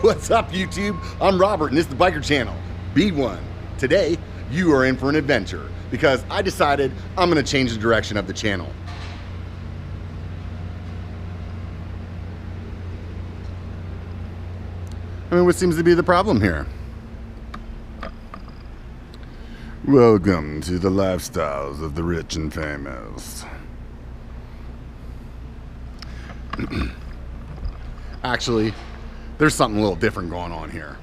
What's up, YouTube? I'm Robert, and this is the Biker Channel, B1. Today, you are in for an adventure because I decided I'm going to change the direction of the channel. I mean, what seems to be the problem here? Welcome to the lifestyles of the rich and famous. Actually, there's something a little different going on here.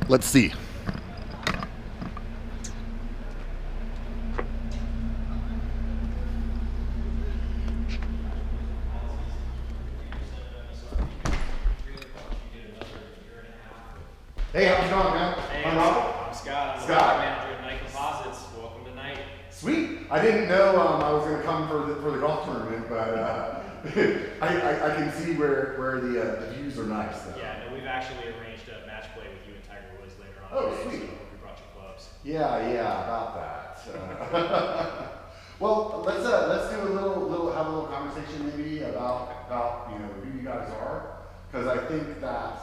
Let's see. Hey, how's it going, man? Hey, I'm Robert. I'm Scott. I'm the Scott. manager at Night Composites. Welcome to Night. Sweet. I didn't know I was going to come for the golf tournament, but I can see where the views are nice. Though. Yeah, no, we've actually arranged a match play with you and Tiger Woods later on. Oh, today, sweet. So we brought your clubs. Yeah, about that. Well, let's do have a little conversation maybe about who you guys are, because I think that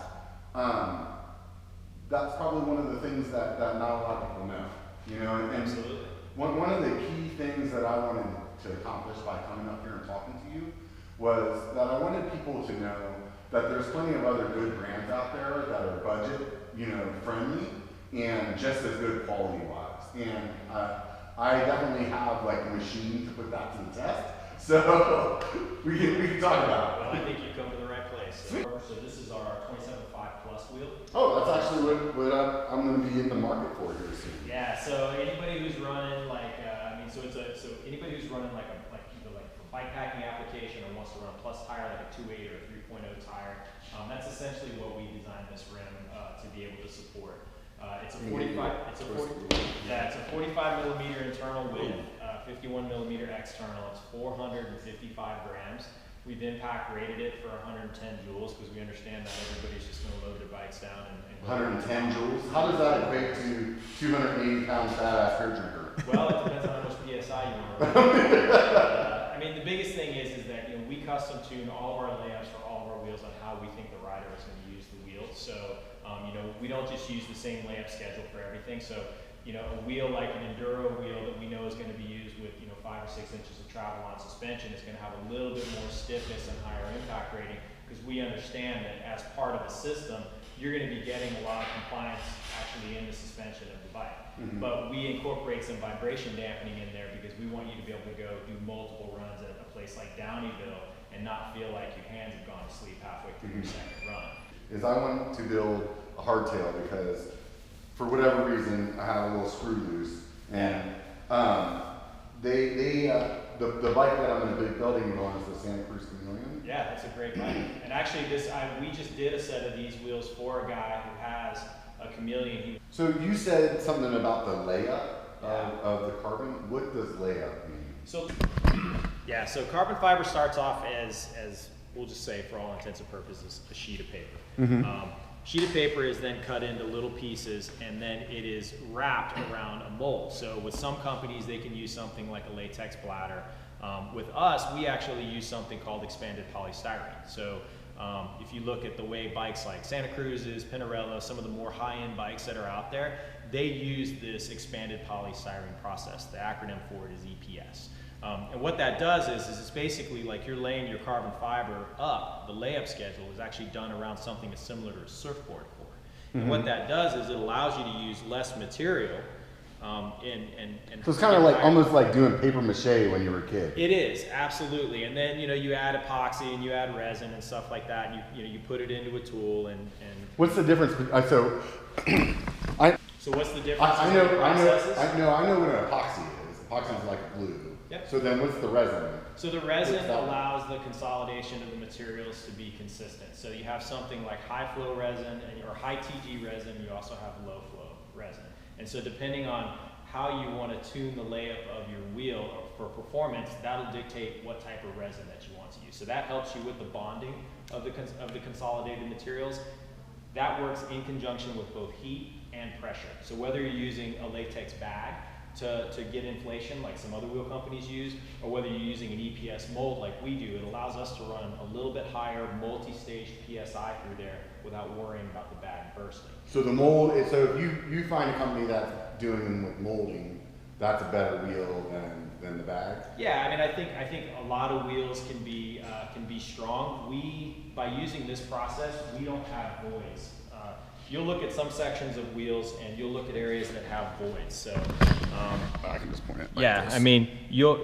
that's probably one of the things that not a lot of people know. And Absolutely. One of the key things that I wanted to accomplish by coming up here and talking to you was that I wanted people to know that there's plenty of other good brands out there that are budget, friendly and just as good quality wise. And I definitely have like a machine to put that to the test. So we can talk about it. Well, I think you've come to the right place. So this is our 27.5 plus wheel. Oh, that's actually what I'm going to be in the market for here soon. Yeah. So anybody who's running so anybody who's running like either like a bike packing application or wants to run a plus tire like a 2.8 or a 3.0 tire, that's essentially what we designed this rim to be able to support. It's a 45 millimeter internal width, 51 millimeter external. It's 455 grams. We've impact rated it for 110 joules because we understand that everybody's just going to load their bikes down and 110 joules. How does that equate to 280 pound fat ass beer drinker? Well, it depends on how much PSI you want to run. I mean, the biggest thing is that we custom tune all of our layups for all of our wheels on how we think the rider is going to use the wheel. So, we don't just use the same layup schedule for everything. So, a wheel like an enduro wheel that we know is going to be used with 5 or 6 inches of travel on suspension is going to have a little bit more stiffness and higher impact rating because we understand that as part of the system, you're going to be getting a lot of compliance actually in the suspension of the bike. Mm-hmm. But we incorporate some vibration dampening in there because we want you to be able to go do multiple runs at a place like Downeyville and not feel like your hands have gone to sleep halfway through your second run. Is I want to build a hardtail because for whatever reason I have a little screw loose, and the bike that I'm going to be building on is the Santa Cruz Chameleon. Yeah, it's a great bike. And actually, we just did a set of these wheels for a guy who has a Chameleon. So you said something about the layup of the carbon. What does layup mean? So carbon fiber starts off as we'll just say for all intents and purposes a sheet of paper. Mm-hmm. Sheet of paper is then cut into little pieces and then it is wrapped around a mold. So with some companies, they can use something like a latex bladder. With us, we actually use something called expanded polystyrene. So if you look at the way bikes like Santa Cruz's, Pinarello, some of the more high-end bikes that are out there, they use this expanded polystyrene process. The acronym for it is EPS. And what that does is it's basically like you're laying your carbon fiber up. The layup schedule is actually done around something that's similar to a surfboard core. Mm-hmm. And what that does is it allows you to use less material. So it's kind of like almost like doing paper mache when you were a kid. It is, absolutely. And then you add epoxy and you add resin and stuff like that. And you put it into a tool and what's the difference? So what's the difference? I know what an epoxy is. Epoxy is like glue. Yep. So then what's the resin? So the resin allows the consolidation of the materials to be consistent. So you have something like high flow resin or high TG resin, you also have low flow resin. And so depending on how you want to tune the layup of your wheel for performance, that'll dictate what type of resin that you want to use. So that helps you with the bonding of the consolidated materials. That works in conjunction with both heat and pressure. So whether you're using a latex bag to get inflation like some other wheel companies use, or whether you're using an EPS mold like we do, it allows us to run a little bit higher multi-stage PSI through there without worrying about the bag bursting. So the mold, so if you find a company that's doing them with molding, that's a better wheel than the bag? Yeah, I mean, I think a lot of wheels can be strong. By using this process, we don't have voids. You'll look at some sections of wheels and you'll look at areas that have voids. So I can just point it. yeah, I mean,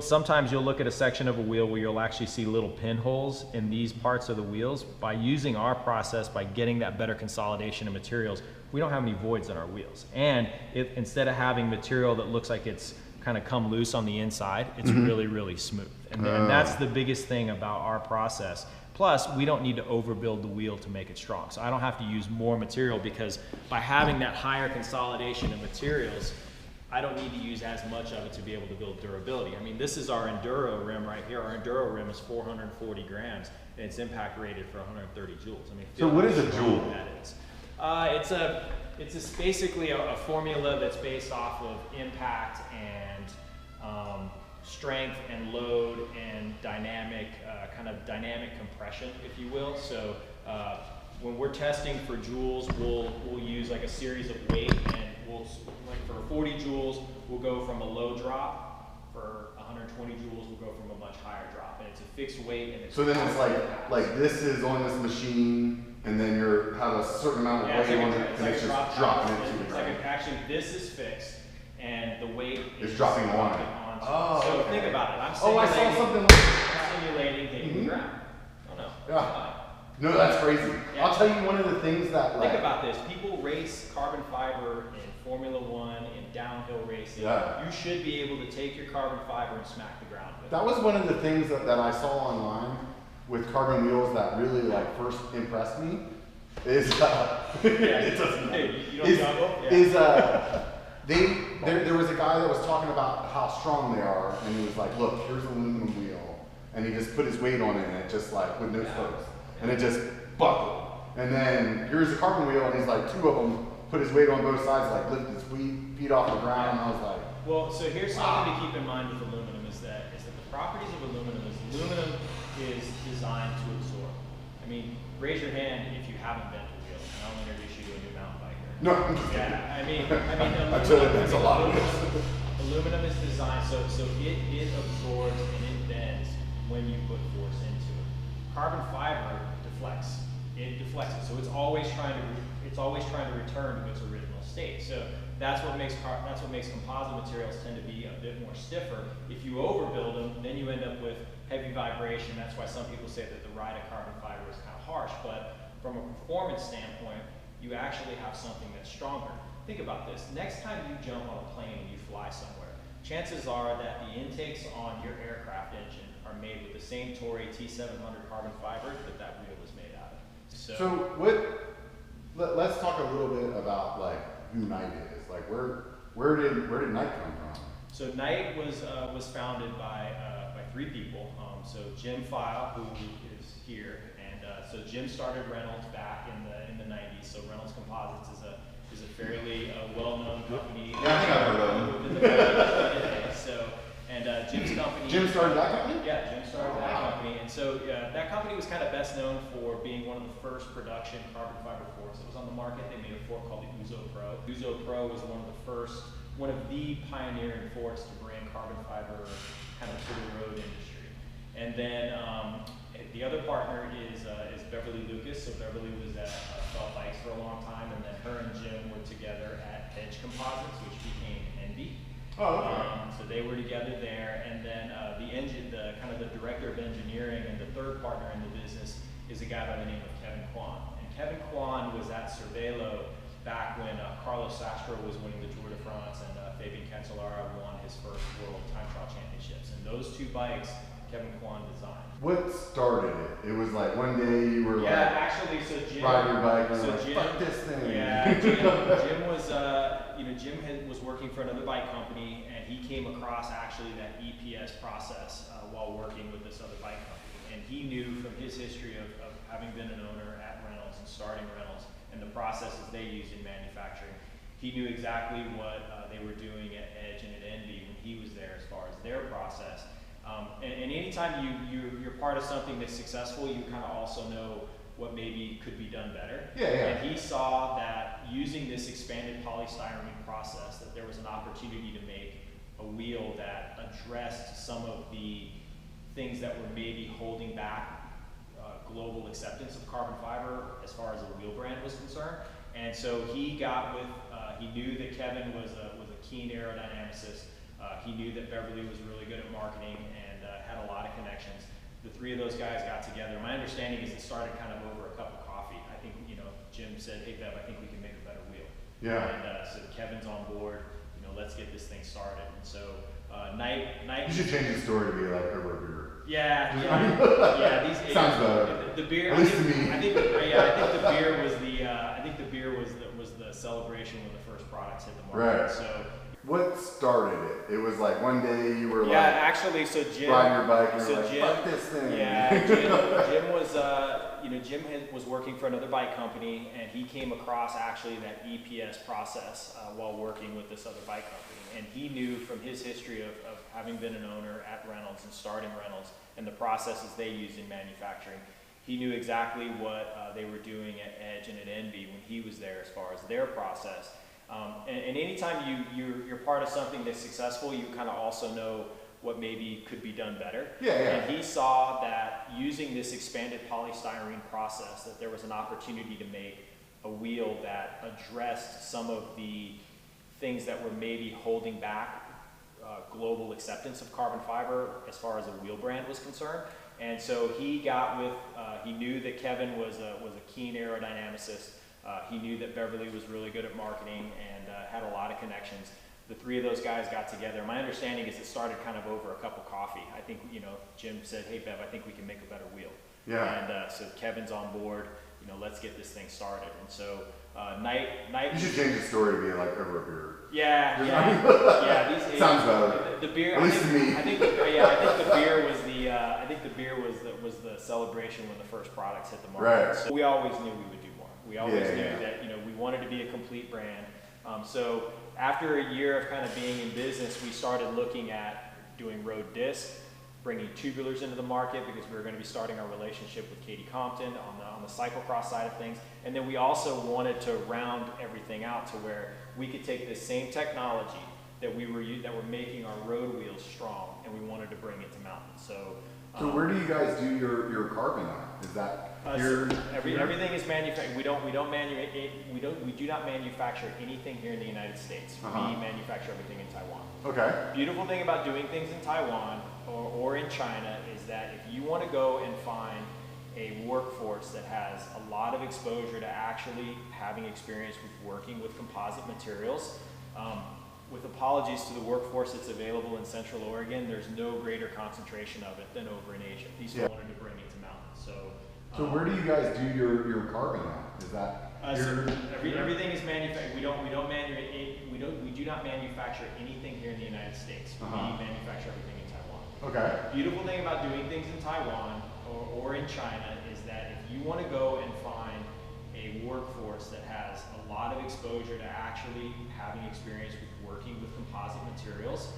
sometimes you'll look at a section of a wheel where you'll actually see little pinholes in these parts of the wheels. By using our process, by getting that better consolidation of materials, we don't have any voids in our wheels. And instead of having material that looks like it's kind of come loose on the inside, it's really, really smooth. And that's the biggest thing about our process. Plus, we don't need to overbuild the wheel to make it strong. So I don't have to use more material, because by having that higher consolidation of materials, I don't need to use as much of it to be able to build durability. I mean, this is our Enduro rim right here. Our Enduro rim is 440 grams, and it's impact rated for 130 joules. I mean, so what is a joule? That is. It's basically a formula that's based off of impact and strength and load and dynamic, kind of dynamic compression, if you will. So when we're testing for joules, we'll use like a series of weight, and like for 40 joules, we'll go from a low drop. For 120 joules, we'll go from a much higher drop, and it's a fixed weight. And so then it's like this is on this machine, and then you have a certain amount of weight on it, and it's just dropping it to the ground. Actually, this is fixed, and the weight is dropping on it. Oh, so okay. think about it. I saw something like simulating hitting the ground. Oh no. Yeah. No, that's crazy. Yeah. I'll tell you one of the things that think about this. People race carbon fiber in Formula One, in downhill racing. Yeah. You should be able to take your carbon fiber and smack the ground with it. That was one of the things that I saw online with carbon wheels that really first impressed me. Is it doesn't matter. You don't juggle? There was a guy that was talking about how strong they are, and he was like, look, here's an aluminum wheel, and he just put his weight on it, and it just with no spokes, and it just buckled. And then here's a carbon wheel, and he's like, two of them, put his weight on both sides, lift his feet off the ground, and I was like, well, so here's something to keep in mind with aluminum is that the properties of aluminum is designed to absorb. I mean, raise your hand if you haven't bent a wheel, and I'll introduce you to a new mountain biker. no, I'm just kidding. Yeah, I mean, aluminum, I'm sure that's a lot of this. Aluminum is designed so it absorbs and it bends when you put force into it. Carbon fiber deflects. It deflects it, so it's always trying to return to its original state. So that's what makes composite materials tend to be a bit more stiffer. If you overbuild them, then you end up with heavy vibration. That's why some people say that the ride of carbon fiber is kind of harsh. But from a performance standpoint, you actually have something that's stronger. Think about this. Next time you jump on a plane and you fly somewhere, chances are that the intakes on your aircraft engine are made with the same Toray T700 carbon fiber that wheel was made out of. So let's talk a little bit about who Knight is. Where did Knight come from? So Knight was founded by 3 people. So Jim File, who is here, and so Jim started Reynolds back in the 90s. So Reynolds Composites is a fairly well-known company. Yeah, I think I've heard of them. So, and Jim's company. Jim started that company? Yeah, Jim started that company, and so that company was kind of best known for being one of the first production carbon fiber forks that was on the market. They made a fork called the Uzo Pro. Uzo Pro was one of the pioneering forks to bring carbon fiber kind of to the road industry. And then the other partner is Beverly Lucas. So Beverly was at Felt Bikes for a long time, and then her and Jim were together at Edge Composites, which became Envy. Oh, okay. So they were together there, and then the director of engineering and the third partner in the business is a guy by the name of Kevin Kwan. And Kevin Kwan was at Cervelo back when Carlos Sastro was winning the Tour de France and Fabian Cancellara won his first World Time Trial Championships. And those 2 bikes, Kevin Kwan designed. What started it? It was one day you were actually, so Jim, ride your bike and Jim, fuck this thing. Yeah, Jim was, Jim was working for another bike company, and he came across actually that EPS process while working with this other bike company. And he knew from his history of having been an owner at Reynolds and starting Reynolds and the processes they use in manufacturing, He knew exactly what they were doing at Edge and at Envy when he was there as far as their process. And anytime you're part of something that's successful, you kind of also know what maybe could be done better. Yeah, yeah. And he saw that using this expanded polystyrene process, that there was an opportunity to make a wheel that addressed some of the things that were maybe holding back global acceptance of carbon fiber as far as a wheel brand was concerned. And so he got with, he knew that Kevin was a keen aerodynamicist. He knew that Beverly was really good at marketing and had a lot of connections. The three of those guys got together. My understanding is it started kind of over a cup of coffee. I think, Jim said, hey Bev, I think we can make a better wheel. Yeah. And so Kevin's on board, let's get this thing started. And so night. You should change the story to be like over a beer. Yeah. These sounds better. The beer. At least to me. I think the beer was the. I think the beer was the celebration when the first products hit the market. Right. So. What started it? It was like one day you were actually, so Jim riding your bike and so you're like, Jim, fuck this thing. Yeah, Jim was Jim was working for another bike company, and he came across actually that EPS process while working with this other bike company. And he knew from his history of having been an owner at Reynolds and starting Reynolds and the processes they used in manufacturing, he knew exactly what they were doing at Edge and at Envy when he was there as far as their process. And anytime you're part of something that's successful, you kind of also know what maybe could be done better. Yeah. And he saw that using this expanded polystyrene process, that there was an opportunity to make a wheel that addressed some of the things that were maybe holding back global acceptance of carbon fiber as far as a wheel brand was concerned. And so he got with, he knew that Kevin was a keen aerodynamicist. He knew that Beverly was really good at marketing and had a lot of connections. The three of those guys got together. My understanding is it started kind of over a cup of coffee. I think, Jim said, hey Bev, I think we can make a better wheel. Yeah. And so Kevin's on board, let's get this thing started. And so night. You should change the story to be like over a beer. Yeah. These sounds better. The beer. At least to me. I think the beer was the. I think the beer was the celebration when the first products hit the market. Right. So we always knew we would do more. We always knew Yeah. that we wanted to be a complete brand. So after a year of kind of being in business, we started looking at doing road disc, bringing tubulars into the market because we were going to be starting our relationship with Katie Compton on the cyclocross side of things. And then we also wanted to round everything out to where we could take this same technology that were making our road wheels strong, and we wanted to bring it to mountain. So where do you guys do your carbon at? Is that everything is manufactured. We do not manufacture anything here in the United States. We manufacture everything in Taiwan. Okay. Beautiful thing about doing things in Taiwan or in China is that if you want to go and find a workforce that has a lot of exposure to actually having experience with working with composite materials, with apologies to the workforce that's available in Central Oregon, there's no greater concentration of it than over in Asia. These people wanted to bring it to mountain. So where do you guys do your carbon at? Is that everything is manufactured. We do not manufacture anything here in the United States. We manufacture everything in Taiwan. Okay. Beautiful thing about doing things in Taiwan or in China is that if you want to go and find a workforce that has a lot of exposure to actually having experience with working with composite materials,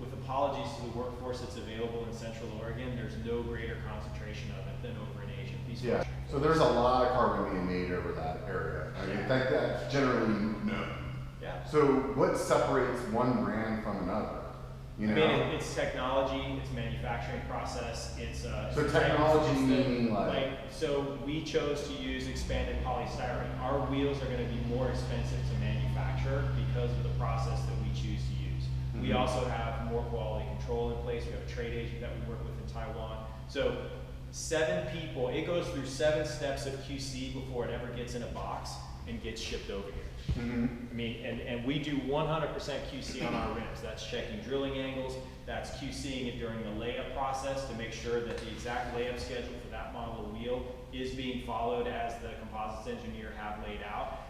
with apologies to the workforce that's available in Central Oregon, there's no greater concentration of it than over in Asia. So there's a lot of carbon being made over that area. I think that's generally known. Yeah. So what separates one brand from another? I mean, it's technology, it's manufacturing process, it's so technology meaning so we chose to use expanded polystyrene. Our wheels are going to be more expensive to manufacture because of the process that we choose to use. We also have more quality control in place. We have a trade agent that we work with in Taiwan. So 7 people, it goes through 7 steps of QC before it ever gets in a box and gets shipped over here. I mean, and we do 100% QC on our rims. That's checking drilling angles, that's QCing it during the layup process to make sure that the exact layup schedule for that model of wheel is being followed as the composites engineer have laid out.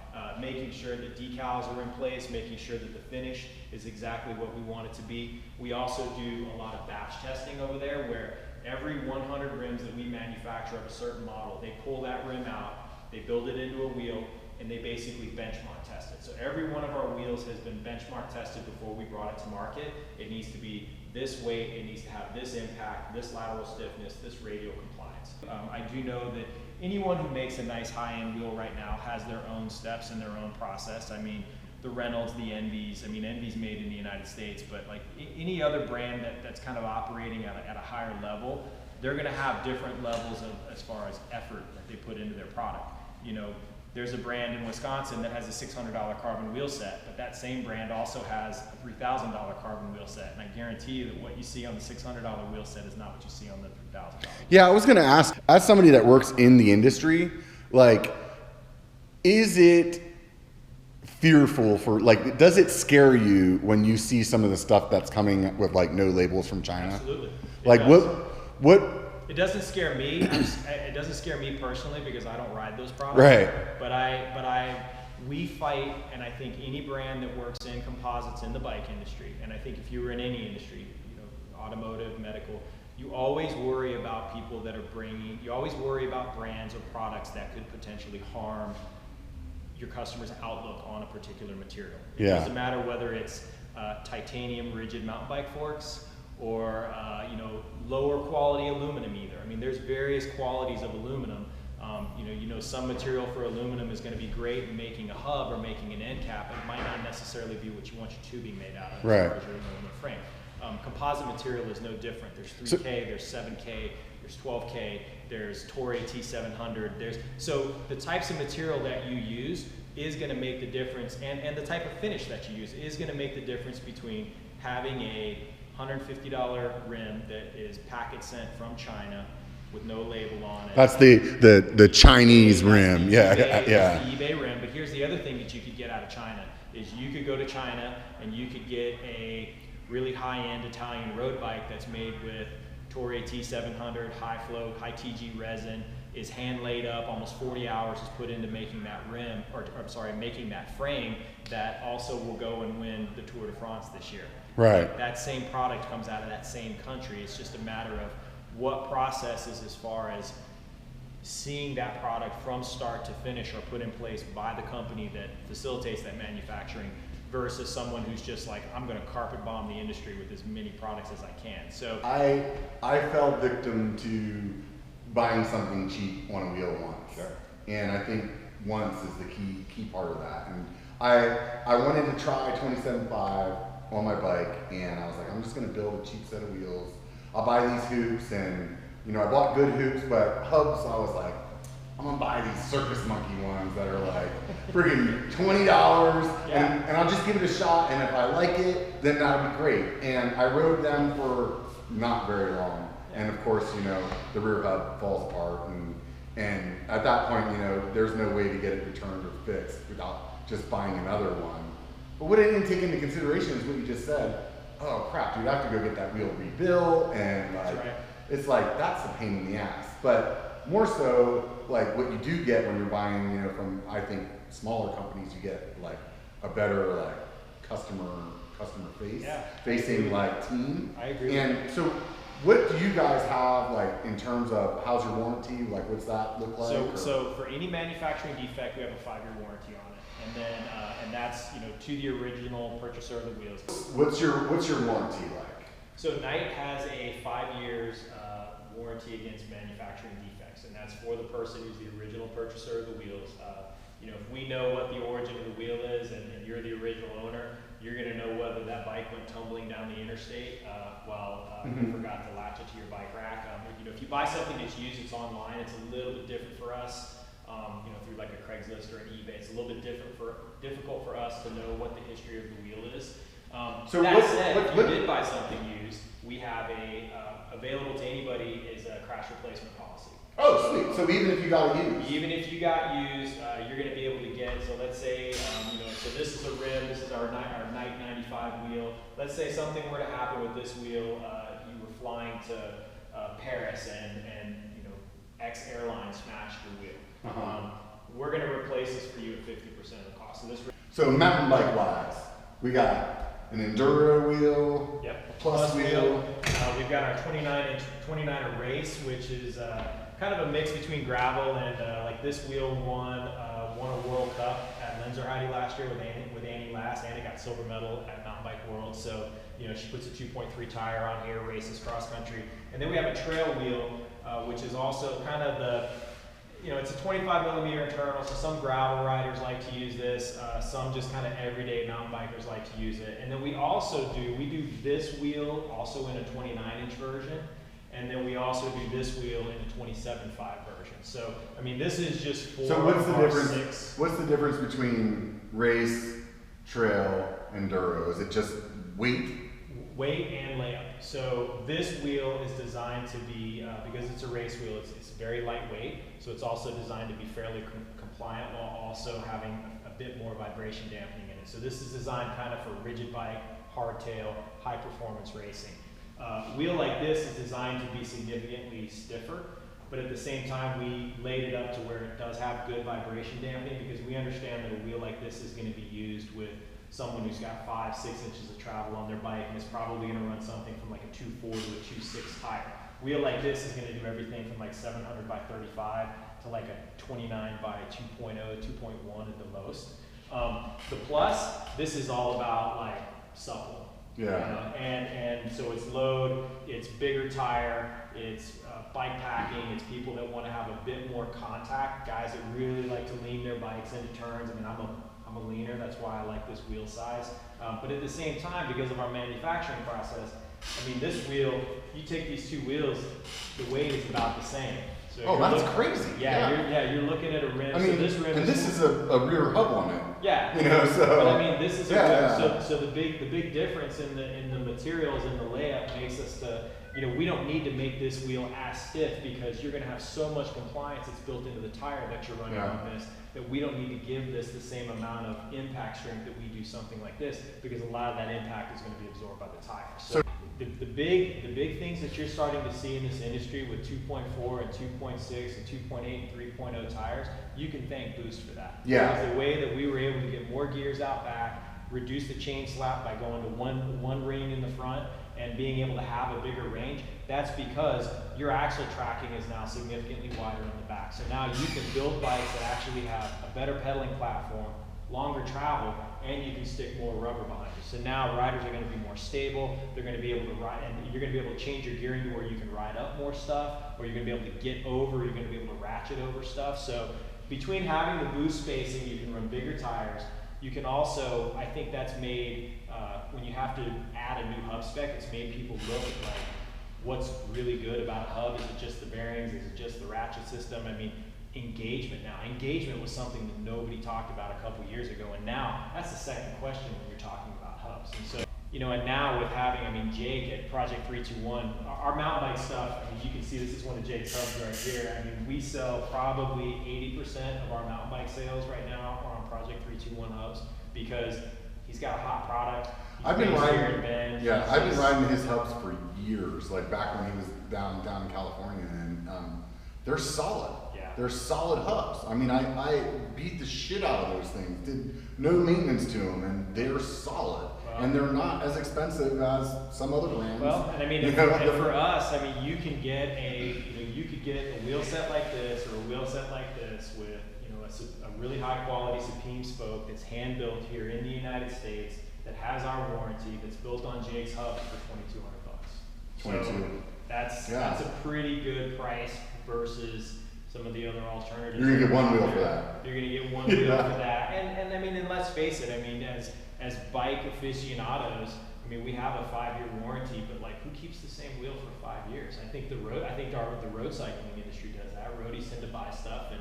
Making sure that decals are in place, making sure that the finish is exactly what we want it to be. We also do a lot of batch testing over there where every 100 rims that we manufacture of a certain model, they pull that rim out, they build it into a wheel, and they basically benchmark test it. So every one of our wheels has been benchmark tested before we brought it to market. It needs to be this weight, it needs to have this impact, this lateral stiffness, this radial compliance. I do know that anyone who makes a nice high-end wheel right now has their own steps and their own process. I mean, the Reynolds, the Envy's, I mean, Envy's made in the United States, but like any other brand that's kind of operating at a higher level, they're gonna have different levels of, as far as effort that they put into their product. You know, there's a brand in Wisconsin that has a $600 carbon wheel set, but that same brand also has a $3,000 carbon wheel set. And I guarantee you that what you see on the $600 wheel set is not what you see on the $3,000. Yeah, I was gonna ask, as somebody that works in the industry, like, is it fearful for, like, does it scare you when you see some of the stuff that's coming with like no labels from China? Absolutely. Like what? It doesn't scare me. It doesn't scare me personally because I don't ride those products. Right. But we fight, and I think any brand that works in composites in the bike industry, and I think if you were in any industry, you know, automotive, medical, you always worry about people that are bringing, you always worry about brands or products that could potentially harm your customer's outlook on a particular material. It doesn't matter whether it's titanium rigid mountain bike forks or you know, lower quality aluminum either. I mean, there's various qualities of aluminum. You know, some material for aluminum is going to be great in making a hub or making an end cap. It might not necessarily be what you want your tubing made out of, as far as your aluminum frame. Composite material is no different. There's 3K, there's 7K, there's 12K, there's Toray T700. So the types of material that you use is going to make the difference, and the type of finish that you use is going to make the difference between having a $150 rim that is packet sent from China with no label on it. That's the Chinese rim. Yeah. That's the eBay rim. But here's the other thing that you could get out of China is you could go to China and you could get a really high-end Italian road bike that's made with Toray T700, high flow, high TG resin, is hand laid up, almost 40 hours is put into making that rim, or I'm sorry, making that frame that also will go and win the Tour de France this year. Right. That same product comes out of that same country. It's just a matter of what processes as far as seeing that product from start to finish are put in place by the company that facilitates that manufacturing versus someone who's just like, I'm going to carpet bomb the industry with as many products as I can. So I fell victim to buying something cheap on a wheel once. Sure. And I think once is the key part of that. And I wanted to try 27.5 on my bike, and I was like, I'm just going to build a cheap set of wheels. I'll buy these hoops, and you know, I bought good hoops, but hubs, I was like, I'm gonna buy these Circus Monkey ones that are like friggin' $20, Yeah. and I'll just give it a shot, and if I like it, then that'll be great. And I rode them for not very long, and of course, you know, the rear hub falls apart, and at that point, you know, there's no way to get it returned or fixed without just buying another one. But what I didn't take into consideration is what you just said. Oh crap, dude, I have to go get that wheel rebuilt, and like, it's like, that's a pain in the ass. But more so, like what you do get when you're buying, you know, from, I think, smaller companies, you get like a better like customer facing like team. I agree. And so what do you guys have like in terms of how's your warranty? Like what's that look like? So for any manufacturing defect, we have a 5-year warranty on it. And then, and that's, you know, to the original purchaser of the wheels. What's your warranty like? So Knight has a 5 years warranty against manufacturing defects, and that's for the person who's the original purchaser of the wheels. You know, if we know what the origin of the wheel is, and you're the original owner, you're going to know whether that bike went tumbling down the interstate while you forgot to latch it to your bike rack. You know, if you buy something that's used, it's online, it's a little bit different for us. You know, through like a Craigslist or an eBay, it's a little bit difficult for us to know what the history of the wheel is. So that said, if you did buy something used, we have available to anybody is a crash replacement policy. Oh, sweet. So even if you got used? Even if you got used, you're going to be able to get, so let's say, you know, so this is a rim, this is our Knight 95 wheel. Let's say something were to happen with this wheel, you were flying to Paris and you know, X airline smashed your wheel. We're going to replace this for you at 50% of the cost. So mountain bike wise, we got an enduro wheel, Yep. a plus wheel. We've got our 29er race, which is kind of a mix between gravel and like this wheel won a World Cup at Lenzerheide last year with Annie Last. Annie got silver medal at Mountain Bike World, so you know she puts a 2.3 tire on here, races cross country, and then we have a trail wheel, which is also kind of the, you know, it's a 25 millimeter internal, so some gravel riders like to use this, some just kind of everyday mountain bikers like to use it. And then we do this wheel also in a 29-inch version, and then we also do this wheel in a 27.5 version. So, I mean, this is just for So what's the difference? 6. What's the difference between race, trail, enduro? Is it just weight? Weight and layup. So this wheel is designed to be, because it's a race wheel, it's very lightweight, so it's also designed to be fairly compliant while also having a bit more vibration dampening in it. So this is designed kind of for rigid bike, hardtail, high performance racing. Wheel like this is designed to be significantly stiffer, but at the same time we laid it up to where it does have good vibration dampening, because we understand that a wheel like this is going to be used with someone who's got 5-6 inches of travel on their bike and is probably going to run something from like a 2.4 to a 2.6 tire. Wheel like this is going to do everything from like 700 by 35 to like a 29 by 2.0, 2.1 at the most. The plus, this is all about like supple. Yeah. And so it's load, it's bigger tire, it's bike packing, it's people that want to have a bit more contact, guys that really like to lean their bikes into turns. I mean, I'm a leaner, that's why I like this wheel size. But at the same time, because of our manufacturing process, I mean, this wheel, you take these two wheels, the weight is about the same. So Oh, that's crazy. Yeah, you're looking at a rim. I mean, so this rim and this is a rear hub on it. Yeah. You know, so. But I mean, this is Yeah. so the big difference in the materials and the layup makes us to, you know, we don't need to make this wheel as stiff because you're going to have so much compliance that's built into the tire that you're running on this, that we don't need to give this the same amount of impact strength that we do something like this, because a lot of that impact is going to be absorbed by the tire. So the big things that you're starting to see in this industry with 2.4 and 2.6 and 2.8 and 3.0 tires, you can thank Boost for that. Yeah. Because the way that we were able to get more gears out back, reduce the chain slap by going to one ring in the front, and being able to have a bigger range, that's because your axle tracking is now significantly wider on the back. So now you can build bikes that actually have a better pedaling platform, longer travel, and you can stick more rubber behind it. So now riders are going to be more stable, they're going to be able to ride, and you're going to be able to change your gearing to where you can ride up more stuff, or you're going to be able to get over, you're going to be able to ratchet over stuff. So between having the boost spacing, you can run bigger tires. You can also, I think that's made, when you have to add a new hub spec, it's made people look at like, what's really good about a hub? Is it just the bearings? Is it just the ratchet system? I mean, engagement now. Engagement was something that nobody talked about a couple years ago, and now that's the second question when you're talking about hubs. And so, you know, and now with having, I mean, Jake at Project 321, our mountain bike stuff, I mean, you can see this is one of Jake's hubs right here. I mean, we sell probably 80% of our mountain bike sales right now are on Project 321 hubs, because he's got a hot product. I've been riding his hubs for years, like back when he was down in California, and they're solid. Yeah. They're solid hubs. I mean, I beat the shit out of those things, did no maintenance to them, and they're solid. And they're not as expensive as some other brands. Well, and I mean, and for us, I mean, you can get you could get a wheel set like this or a wheel set like this with, you know, a really high quality Supeme spoke that's hand built here in the United States, that has our warranty, that's built on Jake's hubs for $2,200. 22. So that's a pretty good price versus some of the other alternatives. You're gonna get one wheel for that. You're gonna get one wheel for that, and I mean, and let's face it, I mean, as bike aficionados, I mean, we have a 5-year warranty, but like, who keeps the same wheel for 5 years? I think the road cycling industry does that. Roadies tend to buy stuff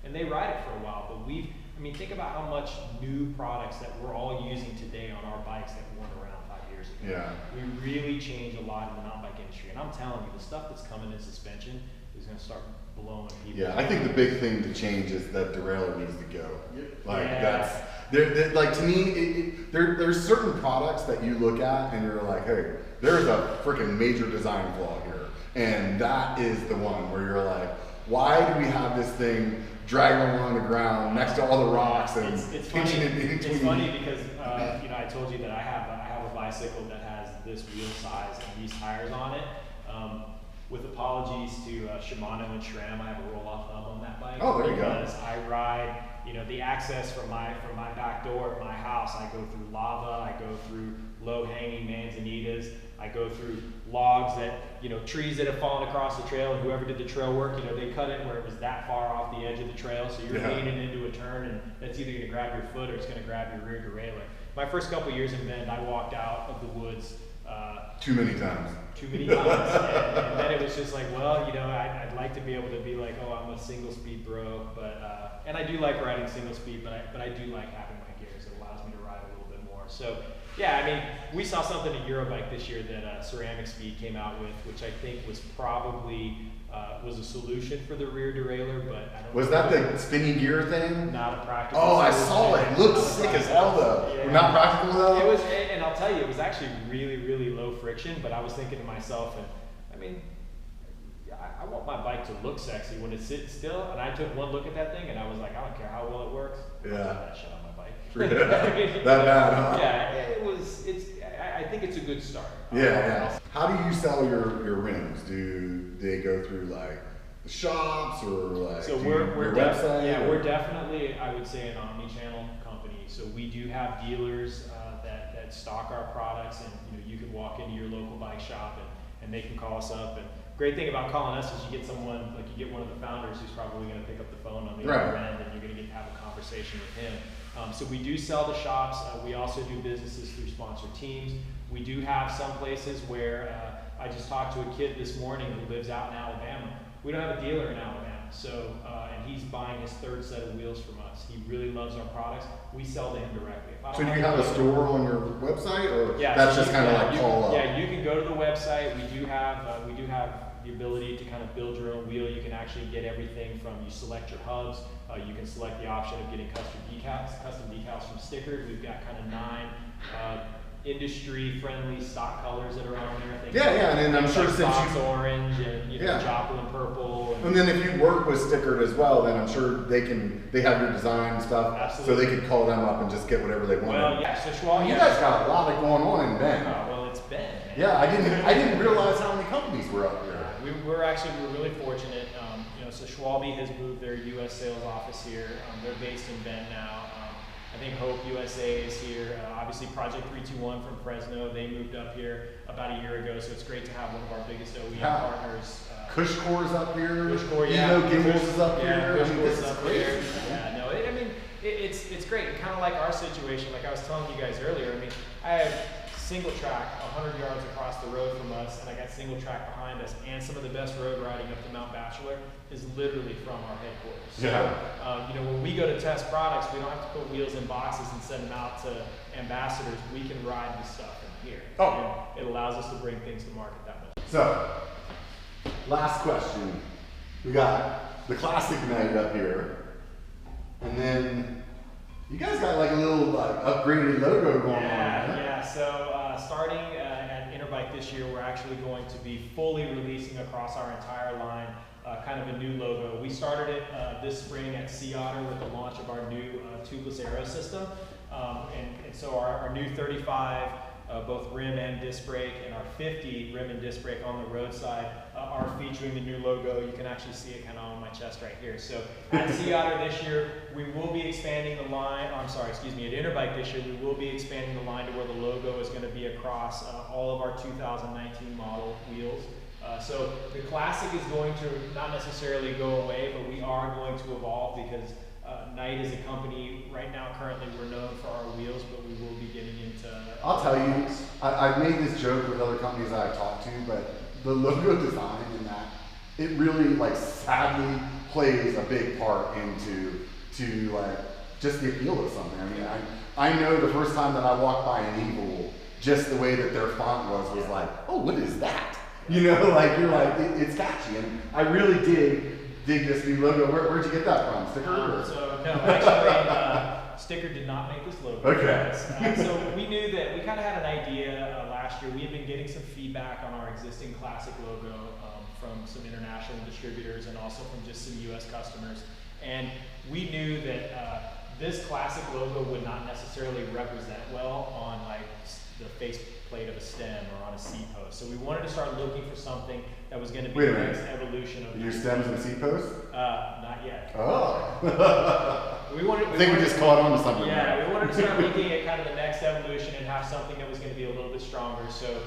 and they ride it for a while, but I mean, think about how much new products that we're all using today on our bikes that weren't around 5 years ago. Yeah. We really changed a lot in the mountain bike industry, and I'm telling you, the stuff that's coming in suspension is going to start blowing people. Yeah, I think the big thing to change is that derailleur needs to go. Like Yeah. that's like, to me, there's certain products that you look at and you're like, hey, there's a freaking major design flaw here, and that is the one where you're like, why do we have this thing dragging along the ground next to all the rocks and it's pinching funny, it in between? It's funny because you know, I told you that I have a bicycle that has this wheel size and these tires on it. With apologies to Shimano and SRAM, I have a roll-off hub on that bike. Oh, there you go. Because I ride, the access from my back door at my house, I go through lava, I go through low-hanging manzanitas, I go through logs that, trees that have fallen across the trail, and whoever did the trail work, they cut it where it was that far off the edge of the trail, so you're leaning into a turn, and that's either going to grab your foot or it's going to grab your rear derailleur. My first couple years in Bend, I walked out of the woods too many times. And then it was just like, well, I'd like to be able to be like, oh, I'm a single speed bro, but and I do like riding single speed, but I do like having my gears. It allows me to ride a little bit more. So yeah, I mean, we saw something at Eurobike this year that Ceramic Speed came out with, which I think was probably was a solution for the rear derailleur, but I don't. Was that the spinning gear thing? Not a practical. Oh, I solution. saw it. It looked sick as hell though. Yeah. Not practical though. It was, and I'll tell you, it was actually really, really low friction. But I was thinking to myself, and I mean, I want my bike to look sexy when it sits still. And I took one look at that thing, and I was like, I don't care how well it works. Yeah. I'll put that shit on my bike. That bad, huh? Yeah, it was. I think it's a good start. Yeah. How do you sell your rims? Do they go through like the shops or like so your website? Yeah, we're definitely, I would say, an omni-channel company. So we do have dealers that stock our products, and you can walk into your local bike shop and they can call us up. And great thing about calling us is you get someone, like you get one of the founders who's probably going to pick up the phone on the other end, and you're going to get to have a conversation with him. So we do sell the shops. We also do businesses through sponsored teams. We do have some places where I just talked to a kid this morning who lives out in Alabama. We don't have a dealer in Alabama, so and he's buying his third set of wheels from us. He really loves our products. We sell to him directly. So do you have a store on your website, or yeah, that's so just kind of like call up? Yeah, you can go to the website. We do have the ability to kind of build your own wheel. You can actually get everything from, you select your hubs. You can select the option of getting custom decals from Stickered. We've got kind of 9 industry-friendly stock colors that are on there. And then I'm sure like since Fox orange and Joplin purple. And then if you work with Stickered as well, then I'm sure they have your design and stuff. Absolutely. So they could call them up and just get whatever they want. Well, yeah, so Schwal, you guys got a lot of going on in Bend. Well, it's Bend. Man. Yeah, I didn't realize how many companies were up here. We're really fortunate. So Schwalbe has moved their U.S. sales office here. They're based in Bend now. I think Hope USA is here. Obviously Project 321 from Fresno, they moved up here about a year ago, so it's great to have one of our biggest OEM partners. Cushcore's up here. Cushcore, yeah. Gimbals is up here. Cushcore's up here. Yeah, no, it's great. And kind of like our situation, like I was telling you guys earlier, I have single track 100 yards across the road from us, and I got single track behind us, and some of the best road riding up to Mount Bachelor is literally from our headquarters. So, when we go to test products, we don't have to put wheels in boxes and send them out to ambassadors. We can ride the stuff in here. And it allows us to bring things to market that much. So, last question. We got the classic night up here, and then you guys got like a little upgraded logo going on. Yeah. So starting at Interbike this year, we're actually going to be fully releasing across our entire line kind of a new logo. We started it this spring at Sea Otter with the launch of our new tubeless aero system. And so our new 35, both rim and disc brake, and our 50 rim and disc brake on the roadside are featuring the new logo. You can actually see it kind of on my chest right here. So at Sea Otter this year, we will be expanding the line, at Interbike this year, we will be expanding the line to where the logo is going to be across all of our 2019 model wheels. So the Classic is going to not necessarily go away, but we are going to evolve because Knight is a company, right now currently we're known for our wheels, but we will be getting into... I'll tell you, I've made this joke with other companies that I've talked to, but the logo design in that, it really sadly plays a big part into just the appeal of something. I know the first time that I walked by an Eagle, just the way that their font was like, oh, what is that? You're like, it's catchy, and I really dig this new logo. Where'd you get that from? Sticker? No, actually, Sticker did not make this logo. Okay. So we knew that we kind of had an idea last year. We had been getting some feedback on our existing Classic logo from some international distributors and also from just some U.S. customers. And we knew that This classic logo would not necessarily represent well on like the face plate of a stem or on a seat post. So we wanted to start looking for something that was going to be Wait a the minute. next evolution of Your stems and seat posts? Not yet. Oh. I think we just caught on to something. Yeah, we wanted to start looking at kind of the next evolution and have something that was going to be a little bit stronger. So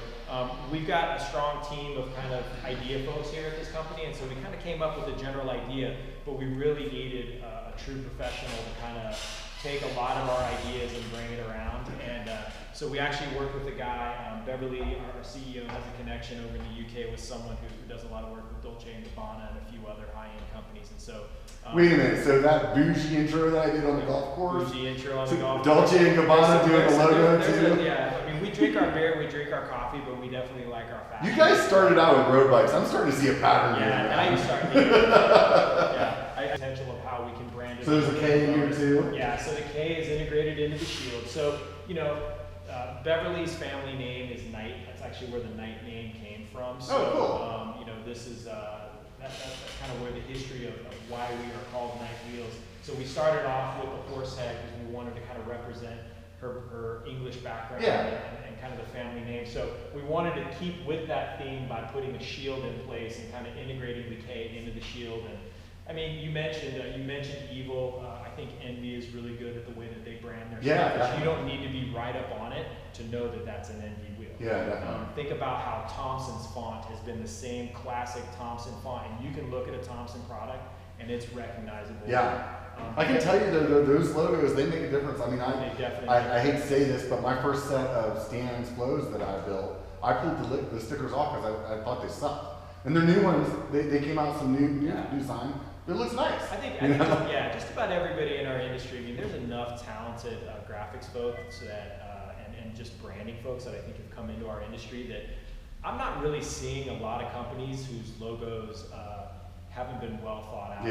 we've got a strong team of kind of idea folks here at this company, and so we kind of came up with a general idea, but we really needed a true professional to kind of take a lot of our ideas and bring it around. And so we actually worked with a guy, Beverly, our CEO, has a connection over in the UK with someone who does a lot of work with Dolce & Gabbana and a few other high-end companies. And so wait a minute, so that bougie intro that I did on the golf course? Bougie intro on the So golf course. Dolce & Gabbana doing the logo too? Yeah, I mean, we drink our beer, we drink our coffee, but we definitely like our fashion. You guys started out with road bikes. I'm starting to see a pattern here. Yeah, now you start. Yeah, potential of how we can brand it. So there's a K in here too? Yeah, so the K is integrated into the shield. So, you know, Beverly's family name is Knight. That's actually where the Knight name came from. So, cool. You know, this is that's kind of where the history of why we are called Knight Wheels. So we started off with the horse head because we wanted to kind of represent her English background and kind of the family name. So we wanted to keep with that theme by putting a shield in place and kind of integrating the K into the shield. And I mean, you mentioned Evil. I think Envy is really good at the way that they brand their stuff. Definitely. You don't need to be right up on it to know that that's an Envy wheel. Yeah, definitely. Think about how Thompson's font has been the same classic Thompson font, and you can look at a Thompson product and it's recognizable. Yeah. I can tell you though, those logos, they make a difference. I mean, I hate to say this, but my first set of Stan's flows that I built, I pulled the stickers off because I thought they sucked. And their new ones, they came out with some new design. It looks nice. I think just about everybody in our industry. I mean, there's enough talented graphics folks that and just branding folks that I think have come into our industry that I'm not really seeing a lot of companies whose logos haven't been well thought out.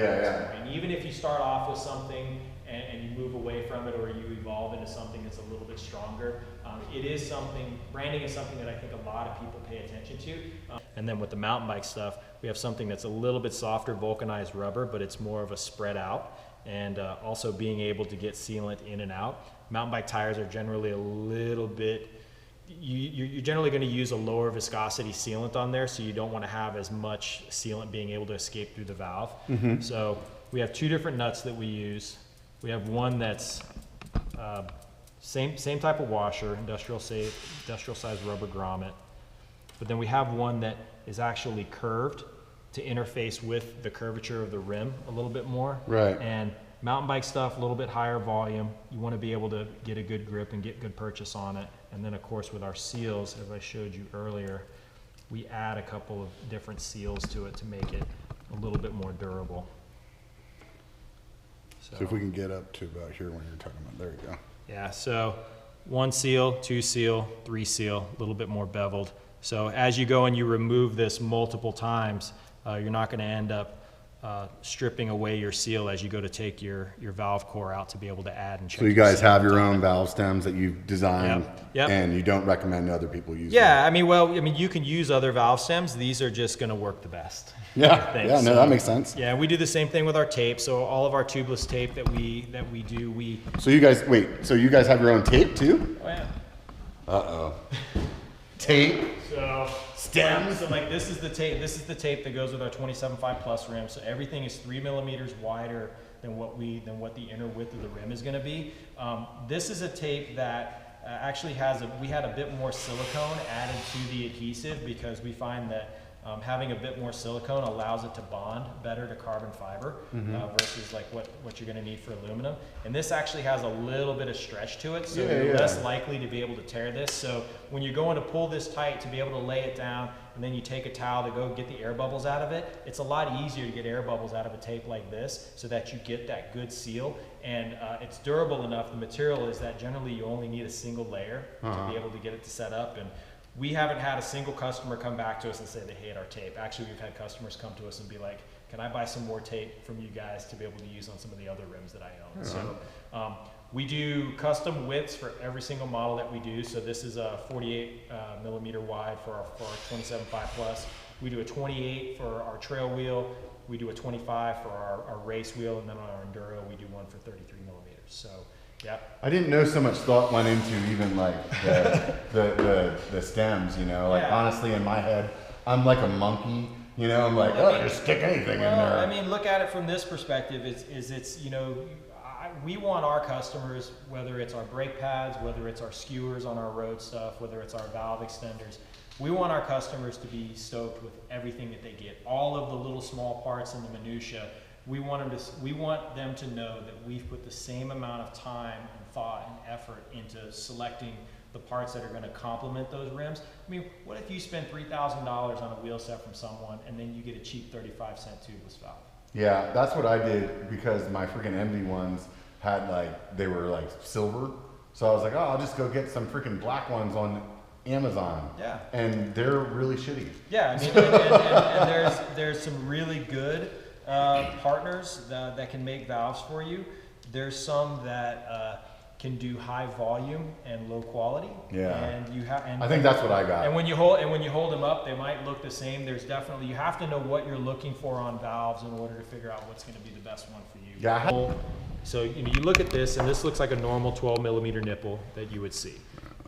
And even if you start off with something and you move away from it or you evolve into something that's a little bit stronger, branding is something that I think a lot of people pay attention to. And then with the mountain bike stuff, we have something that's a little bit softer vulcanized rubber, but it's more of a spread out. And also being able to get sealant in and out. Mountain bike tires are generally a little bit, you're generally going to use a lower viscosity sealant on there, so you don't want to have as much sealant being able to escape through the valve. So we have two different nuts that we use. We have one that's same type of washer, industrial size rubber grommet, but then we have one that is actually curved to interface with the curvature of the rim a little bit more. Right. And mountain bike stuff, a little bit higher volume. You want to be able to get a good grip and get good purchase on it. And then of course with our seals, as I showed you earlier, we add a couple of different seals to it to make it a little bit more durable. So if we can get up to about here when you're talking about, there you go. Yeah, so 1 seal, 2 seal, 3 seal, a little bit more beveled. So as you go and you remove this multiple times, you're not going to end up stripping away your seal as you go to take your valve core out to be able to add and check. So you guys have your own valve stems that you've designed, Yep. and you don't recommend other people use them? Yeah, I mean, you can use other valve stems. These are just going to work the best. Yeah, no, that makes sense. Yeah, we do the same thing with our tape. So all of our tubeless tape that we do, So you guys, so you guys have your own tape too? Oh yeah. Uh-oh. Tape? So stems? So like this is the tape. This is the tape that goes with our 27.5 Plus rim. So everything is 3 millimeters wider than what the inner width of the rim is going to be. This is a tape that actually we had a bit more silicone added to the adhesive because we find that having a bit more silicone allows it to bond better to carbon fiber versus like what you're going to need for aluminum. And this actually has a little bit of stretch to it, so you're less likely to be able to tear this. So when you're going to pull this tight to be able to lay it down, and then you take a towel to go get the air bubbles out of it, it's a lot easier to get air bubbles out of a tape like this so that you get that good seal. And it's durable enough. The material is that generally you only need a single layer to be able to get it to set up. And we haven't had a single customer come back to us and say they hate our tape. Actually, we've had customers come to us and be like, can I buy some more tape from you guys to be able to use on some of the other rims that I own? So we do custom widths for every single model that we do. So this is a 48 millimeter wide for our 27.5 Plus. We do a 28 for our trail wheel, We do a 25 for our race wheel, and then on our enduro, we do one for 33 millimeters. So, yeah. I didn't know so much thought went into even like the stems, you know, like honestly in my head, I'm like a monkey, you know, I'm like, just stick anything in there. I mean, look at it from this perspective, it's, you know, we want our customers, whether it's our brake pads, whether it's our skewers on our road stuff, whether it's our valve extenders, we want our customers to be stoked with everything that they get. All of the little small parts and the minutia, we want them to know that we've put the same amount of time and thought and effort into selecting the parts that are going to complement those rims. I mean, what if you spend $3,000 on a wheel set from someone and then you get a cheap 35-cent tubeless valve? Yeah, that's what I did because my freaking Envy ones had like, they were like silver. So I was like, oh, I'll just go get some freaking black ones on Amazon. Yeah. And they're really shitty. Yeah, I mean, and there's some really good partners that can make valves for you. There's some that can do high volume and low quality. Yeah. And you have. I think that's what I got. And when you hold them up, they might look the same. There's definitely, you have to know what you're looking for on valves in order to figure out what's going to be the best one for you. Yeah. So you know, you look at this, and this looks like a normal 12 millimeter nipple that you would see.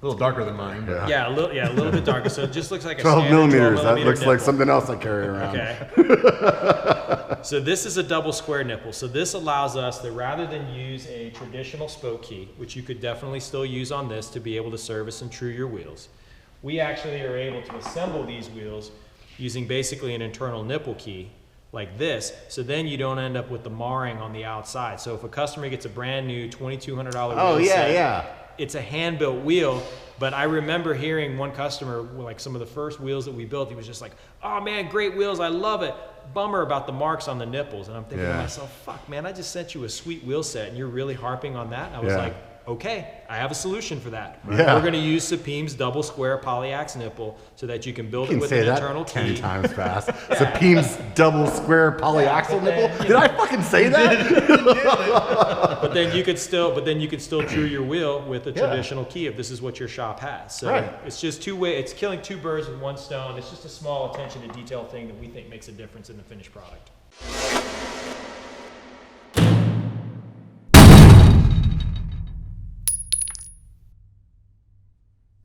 A little darker than mine. But. Yeah, a little bit darker. So it just looks like a 12 standard millimeters. 12 That looks nipple. like something else I carry around. Okay. So this is a double square nipple. So this allows us that rather than use a traditional spoke key, which you could definitely still use on this to be able to service and true your wheels, we actually are able to assemble these wheels using basically an internal nipple key like this. So then you don't end up with the marring on the outside. So if a customer gets a brand new $2,200 wheel set, it's a hand-built wheel. But I remember hearing one customer, like some of the first wheels that we built, he was just like, oh man, great wheels, I love it. Bummer about the marks on the nipples. And I'm thinking to myself, fuck man, I just sent you a sweet wheel set and you're really harping on that? And I was like, okay, I have a solution for that. Yeah. We're gonna use Supreme's double square polyax nipple so that you can build it with say an that internal 10 key. times fast. Supreme's double square polyaxial nipple. Did I fucking say that? But then you could still true your wheel with a traditional key if this is what your shop has. So it's just it's killing two birds with one stone. It's just a small attention to detail thing that we think makes a difference in the finished product.